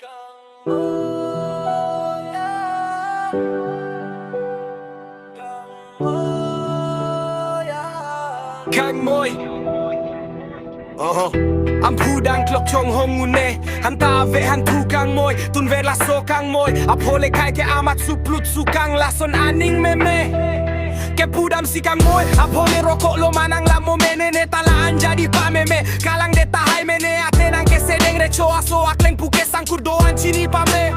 Kang Moy Am pudang klok chong hongune Han tave han tu Kang Moy Tun vela so Kang Moy Apole kai ke amat suplut sukang lason aning meme Ke pudam si Kang Moy Apole rokok lo manang lamo menene talaan jadi pameme Kalang deta hai mene atenang ke sedeng recho aso akleng puke sangkur doan chini pame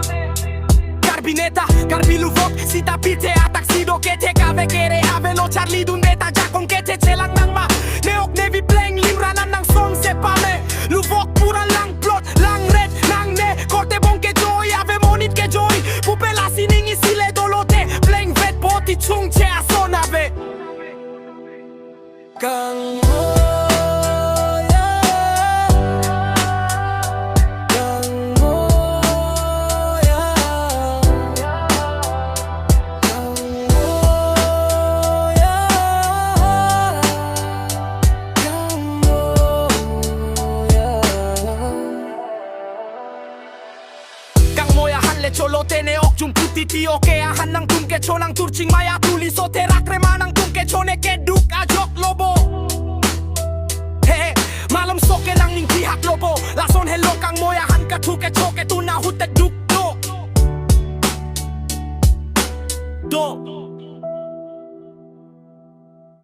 Carbineta, carbiluvok, sita pite atak sido ke te kave kere avelo Charlie dun beta jakong ke te celang nang ma Neok nevi pleng limranan nang song sepame Luvok pura lang plot, lang red, nang ne Korte bong ke joy, ave monit ke joy Pupela siningi sile dolote Pleng vet poti chung che ason ave Kang Cholo tene ok jum puti ti oke ahan nang tungke chonang turcing maya tuli so terak rema nang tungke chone ke duk ajok lobo Hehe malam soke nang ning pihak lobo lason hello Kang Moy ahan ka tuke choke tuna hutek